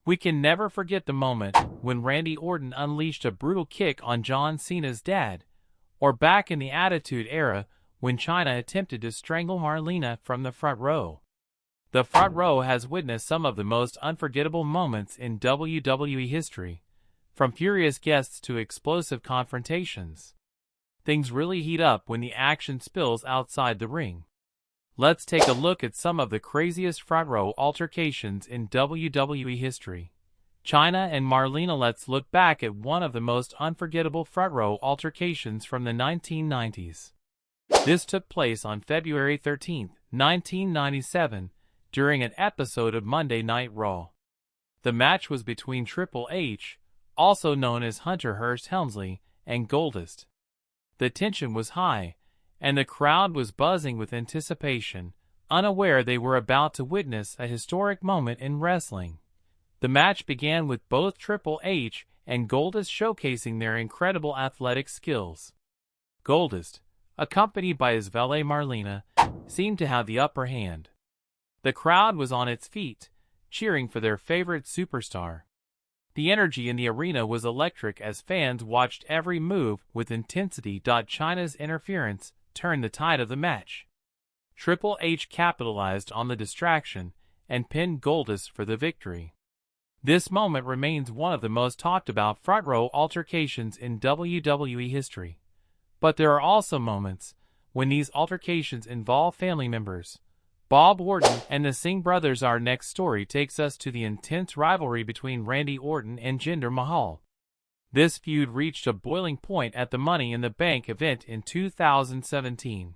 We can never forget the moment when Randy Orton unleashed a brutal kick on John Cena's dad, or back in the Attitude Era when Chyna attempted to strangle Marlena from the front row. The front row has witnessed some of the most unforgettable moments in WWE history, from furious guests to explosive confrontations. Things really heat up when the action spills outside the ring. Let's take a look at some of the craziest front row altercations in WWE history. Chyna and Marlena. Let's look back at one of the most unforgettable front row altercations from the 1990s. This took place on February 13, 1997, during an episode of Monday Night Raw. The match was between Triple H, also known as Hunter Hearst Helmsley, and Goldust. The tension was high, and the crowd was buzzing with anticipation, unaware they were about to witness a historic moment in wrestling. The match began with both Triple H and Goldust showcasing their incredible athletic skills. Goldust, accompanied by his valet Marlena, seemed to have the upper hand. The crowd was on its feet, cheering for their favorite superstar. The energy in the arena was electric as fans watched every move with intensity. Chyna's interference turned the tide of the match. Triple H capitalized on the distraction and pinned Goldust for the victory. This moment remains one of the most talked about front row altercations in WWE history. But there are also moments when these altercations involve family members. Bob Orton and the Singh brothers. Our next story takes us to the intense rivalry between Randy Orton and Jinder Mahal. This feud reached a boiling point at the Money in the Bank event in 2017.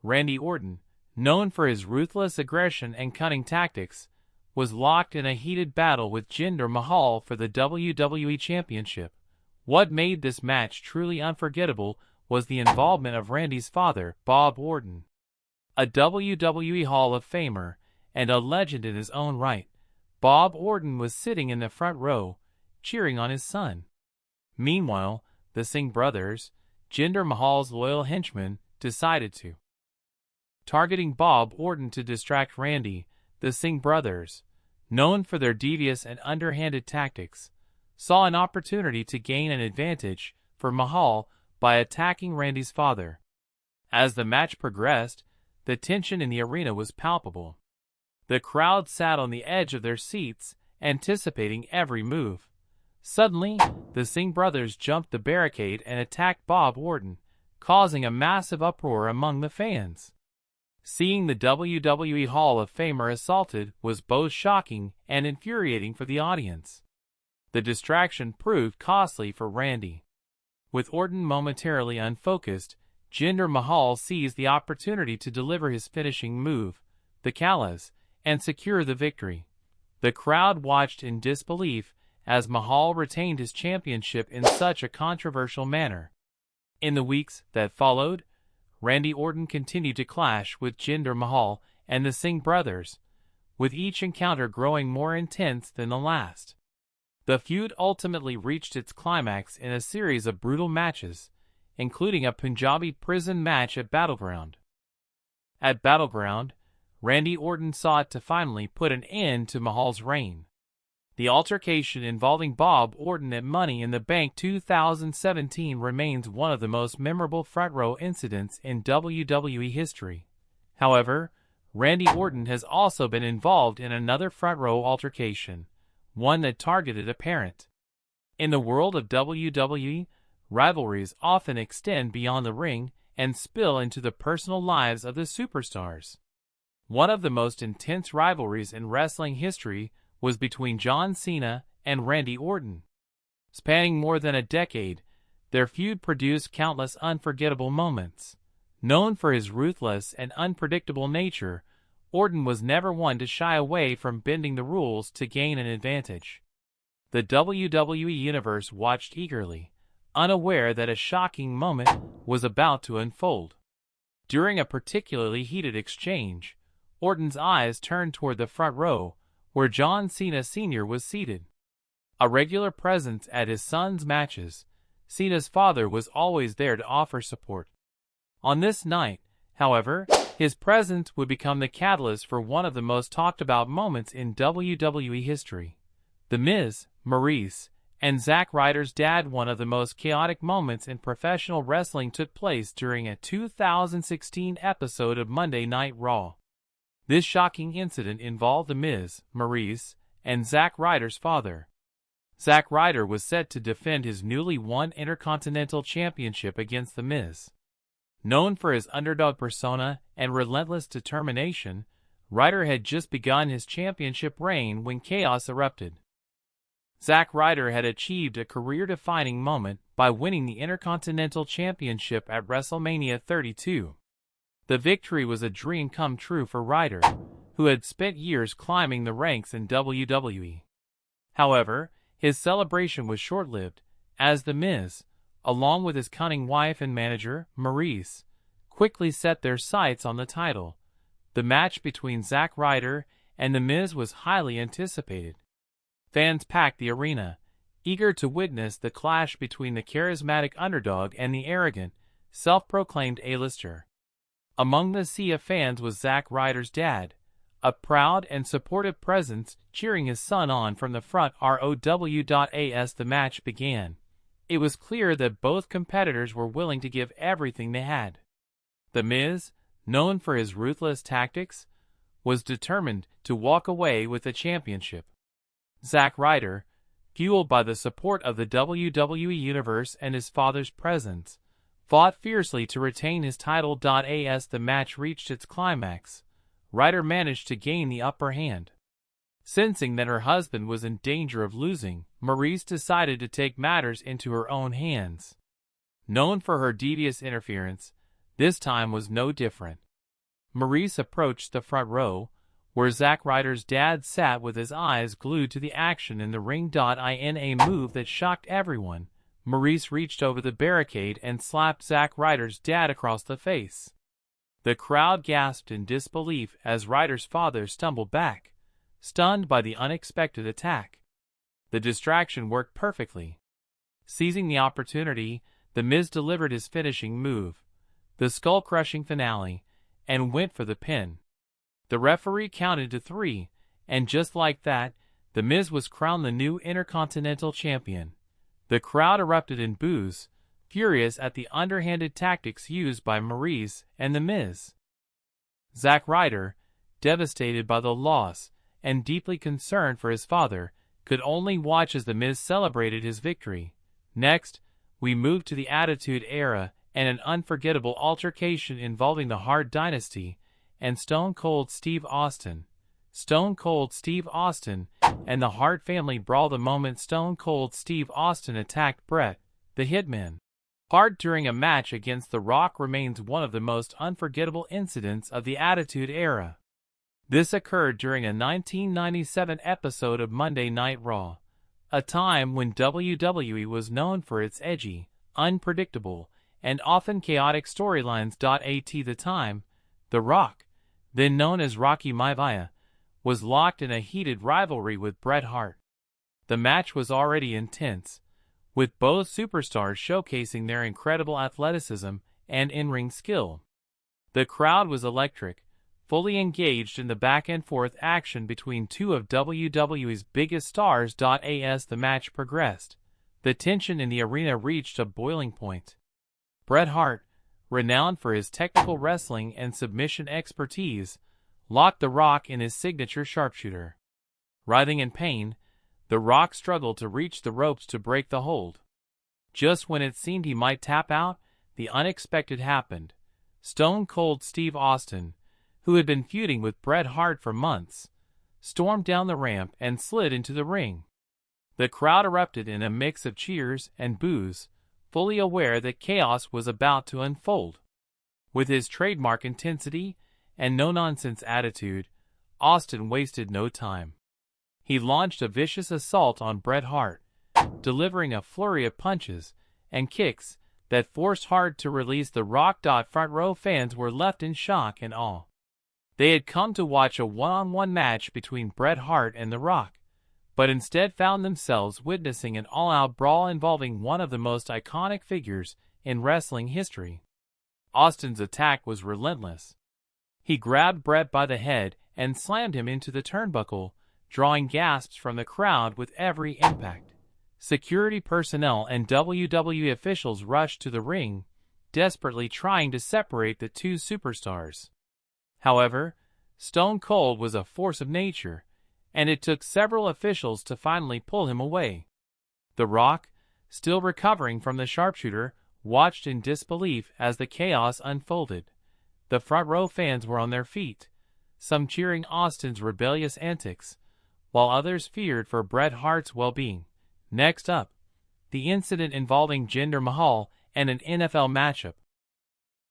Randy Orton, known for his ruthless aggression and cunning tactics, was locked in a heated battle with Jinder Mahal for the WWE Championship. What made this match truly unforgettable was the involvement of Randy's father, Bob Orton. A WWE Hall of Famer and a legend in his own right, Bob Orton was sitting in the front row, cheering on his son. Meanwhile, the Singh brothers, Jinder Mahal's loyal henchmen, decided to targeting Bob Orton to distract Randy. The Singh brothers, known for their devious and underhanded tactics, saw an opportunity to gain an advantage for Mahal by attacking Randy's father. As the match progressed, the tension in the arena was palpable. The crowd sat on the edge of their seats, anticipating every move. Suddenly, the Singh brothers jumped the barricade and attacked Bob Orton, causing a massive uproar among the fans. Seeing the WWE Hall of Famer assaulted was both shocking and infuriating for the audience. The distraction proved costly for Randy. With Orton momentarily unfocused, Jinder Mahal seized the opportunity to deliver his finishing move, the Callas, and secure the victory. The crowd watched in disbelief as Mahal retained his championship in such a controversial manner. In the weeks that followed, Randy Orton continued to clash with Jinder Mahal and the Singh brothers, with each encounter growing more intense than the last. The feud ultimately reached its climax in a series of brutal matches, including a Punjabi prison match at Battleground. At Battleground, Randy Orton sought to finally put an end to Mahal's reign. The altercation involving Bob Orton at Money in the Bank 2017 remains one of the most memorable front row incidents in WWE history. However, Randy Orton has also been involved in another front row altercation, one that targeted a parent. In the world of WWE, rivalries often extend beyond the ring and spill into the personal lives of the superstars. One of the most intense rivalries in wrestling history was between John Cena and Randy Orton. Spanning more than a decade, their feud produced countless unforgettable moments. Known for his ruthless and unpredictable nature, Orton was never one to shy away from bending the rules to gain an advantage. The WWE Universe watched eagerly, unaware that a shocking moment was about to unfold. During a particularly heated exchange, Orton's eyes turned toward the front row, where John Cena Sr. was seated. A regular presence at his son's matches, Cena's father was always there to offer support. On this night, however, his presence would become the catalyst for one of the most talked about moments in WWE history. The Miz, Maurice, and Zack Ryder's dad. One of the most chaotic moments in professional wrestling took place during a 2016 episode of Monday Night Raw. This shocking incident involved The Miz, Maurice, and Zack Ryder's father. Zack Ryder was set to defend his newly won Intercontinental Championship against The Miz. Known for his underdog persona and relentless determination, Ryder had just begun his championship reign when chaos erupted. Zack Ryder had achieved a career-defining moment by winning the Intercontinental Championship at WrestleMania 32. The victory was a dream come true for Ryder, who had spent years climbing the ranks in WWE. However, his celebration was short-lived, as The Miz, along with his cunning wife and manager, Maurice, quickly set their sights on the title. The match between Zack Ryder and The Miz was highly anticipated. Fans packed the arena, eager to witness the clash between the charismatic underdog and the arrogant, self-proclaimed A-lister. Among the sea of fans was Zack Ryder's dad, a proud and supportive presence cheering his son on from the front row. As the match began, it was clear that both competitors were willing to give everything they had. The Miz, known for his ruthless tactics, was determined to walk away with the championship. Zack Ryder, fueled by the support of the WWE Universe and his father's presence, fought fiercely to retain his title. As the match reached its climax, Ryder managed to gain the upper hand. Sensing that her husband was in danger of losing, Maurice decided to take matters into her own hands. Known for her devious interference, this time was no different. Maurice approached the front row, where Zack Ryder's dad sat with his eyes glued to the action in the ring. In a move that shocked everyone, Maurice reached over the barricade and slapped Zack Ryder's dad across the face. The crowd gasped in disbelief as Ryder's father stumbled back, stunned by the unexpected attack. The distraction worked perfectly. Seizing the opportunity, The Miz delivered his finishing move, the skull-crushing finale, and went for the pin. The referee counted to 3, and just like that, The Miz was crowned the new Intercontinental Champion. The crowd erupted in boos, furious at the underhanded tactics used by Maurice and The Miz. Zack Ryder, devastated by the loss and deeply concerned for his father, could only watch as The Miz celebrated his victory. Next, we moved to the Attitude Era and an unforgettable altercation involving the Hart Dynasty and Stone Cold Steve Austin. Stone Cold Steve Austin and the Hart family brawl. The moment Stone Cold Steve Austin attacked Bret, the Hitman Hart during a match against The Rock remains one of the most unforgettable incidents of the Attitude Era. This occurred during a 1997 episode of Monday Night Raw, a time when WWE was known for its edgy, unpredictable, and often chaotic storylines. At the time, The Rock, then known as Rocky Maivia, was locked in a heated rivalry with Bret Hart. The match was already intense, with both superstars showcasing their incredible athleticism and in-ring skill. The crowd was electric, fully engaged in the back-and-forth action between two of WWE's biggest stars. As the match progressed, the tension in the arena reached a boiling point. Bret Hart, renowned for his technical wrestling and submission expertise, locked The Rock in his signature sharpshooter. Writhing in pain, The Rock struggled to reach the ropes to break the hold. Just when it seemed he might tap out, the unexpected happened. Stone Cold Steve Austin, who had been feuding with Bret Hart for months, stormed down the ramp and slid into the ring. The crowd erupted in a mix of cheers and boos, fully aware that chaos was about to unfold. With his trademark intensity and no-nonsense attitude, Austin wasted no time. He launched a vicious assault on Bret Hart, delivering a flurry of punches and kicks that forced Hart to release The Rock. Front row fans were left in shock and awe. They had come to watch a one-on-one match between Bret Hart and The Rock, but instead found themselves witnessing an all-out brawl involving one of the most iconic figures in wrestling history. Austin's attack was relentless. He grabbed Bret by the head and slammed him into the turnbuckle, drawing gasps from the crowd with every impact. Security personnel and WWE officials rushed to the ring, desperately trying to separate the two superstars. However, Stone Cold was a force of nature, and it took several officials to finally pull him away. The Rock, still recovering from the sharpshooter, watched in disbelief as the chaos unfolded. The front row fans were on their feet, some cheering Austin's rebellious antics, while others feared for Bret Hart's well-being. Next up, the incident involving Jinder Mahal and an NFL matchup.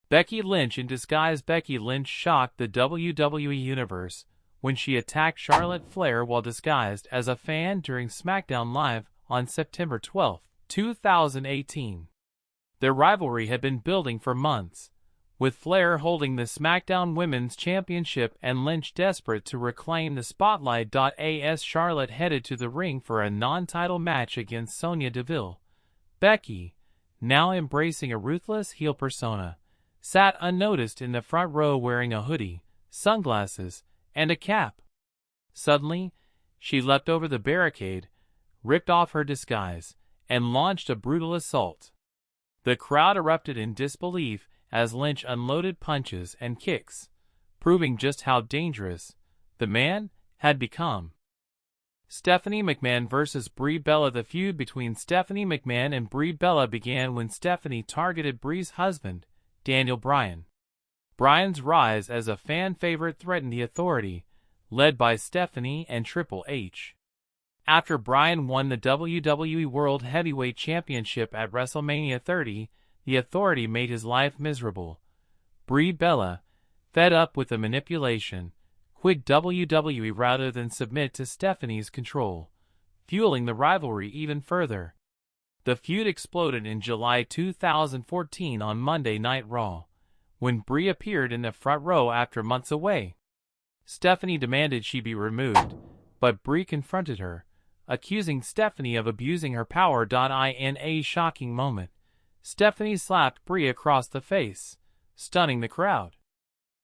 Becky Lynch in disguise. Becky Lynch shocked the WWE Universe when she attacked Charlotte Flair while disguised as a fan during SmackDown Live on September 12, 2018. Their rivalry had been building for months, with Flair holding the SmackDown Women's Championship and Lynch desperate to reclaim the spotlight. As Charlotte headed to the ring for a non-title match against Sonya Deville, Becky, now embracing a ruthless heel persona, sat unnoticed in the front row wearing a hoodie, sunglasses, and a cap. Suddenly, she leapt over the barricade, ripped off her disguise, and launched a brutal assault. The crowd erupted in disbelief as Lynch unloaded punches and kicks, proving just how dangerous the man had become. Stephanie McMahon vs. Brie Bella. The feud between Stephanie McMahon and Brie Bella began when Stephanie targeted Brie's husband, Daniel Bryan. Bryan's rise as a fan favorite threatened the Authority, led by Stephanie and Triple H. After Bryan won the WWE World Heavyweight Championship at WrestleMania 30, the Authority made his life miserable. Brie Bella, fed up with the manipulation, quit WWE rather than submit to Stephanie's control, fueling the rivalry even further. The feud exploded in July 2014 on Monday Night Raw, when Brie appeared in the front row after months away. Stephanie demanded she be removed, but Brie confronted her, accusing Stephanie of abusing her power. In a shocking moment, Stephanie slapped Brie across the face, stunning the crowd.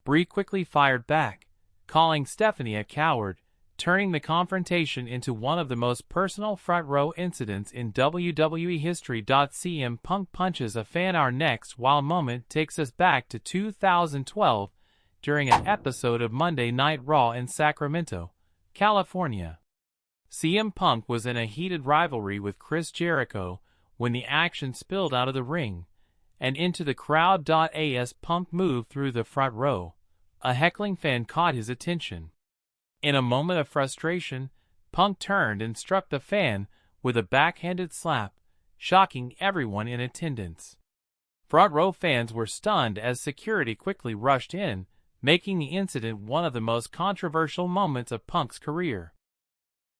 Brie quickly fired back, calling Stephanie a coward, turning the confrontation into one of the most personal front row incidents in WWE history. CM Punk punches a fan. Our next wild moment takes us back to 2012 during an episode of Monday Night Raw in Sacramento, California. CM Punk was in a heated rivalry with Chris Jericho when the action spilled out of the ring and into the crowd. As Punk moved through the front row, a heckling fan caught his attention. In a moment of frustration, Punk turned and struck the fan with a backhanded slap, shocking everyone in attendance. Front row fans were stunned as security quickly rushed in, making the incident one of the most controversial moments of Punk's career.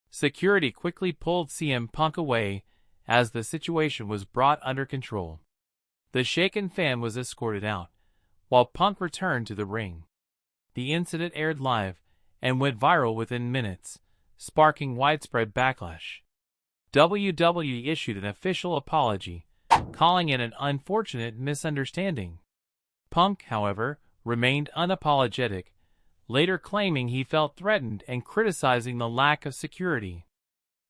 Security quickly pulled CM Punk away as the situation was brought under control. The shaken fan was escorted out, while Punk returned to the ring. The incident aired live and went viral within minutes, sparking widespread backlash. WWE issued an official apology, calling it an unfortunate misunderstanding. Punk, however, remained unapologetic, later claiming he felt threatened and criticizing the lack of security.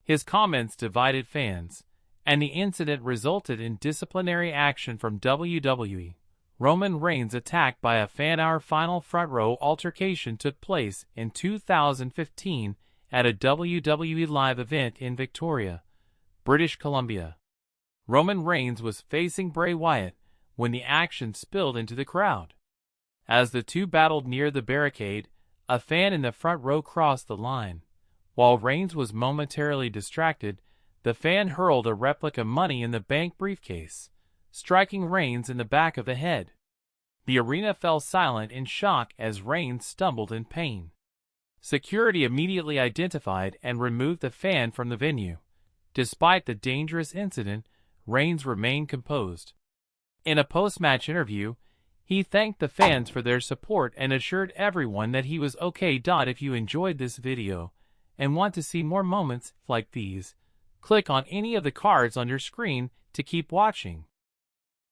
His comments divided fans, and the incident resulted in disciplinary action from WWE. Roman Reigns' attack by a fan. Our final front row altercation took place in 2015 at a WWE live event in Victoria, British Columbia. Roman Reigns was facing Bray Wyatt when the action spilled into the crowd. As the two battled near the barricade, a fan in the front row crossed the line. While Reigns was momentarily distracted, the fan hurled a replica Money in the Bank briefcase, striking Reigns in the back of the head. The arena fell silent in shock as Reigns stumbled in pain. Security immediately identified and removed the fan from the venue. Despite the dangerous incident, Reigns remained composed. In a post-match interview, he thanked the fans for their support and assured everyone that he was okay. If you enjoyed this video and want to see more moments like these, click on any of the cards on your screen to keep watching.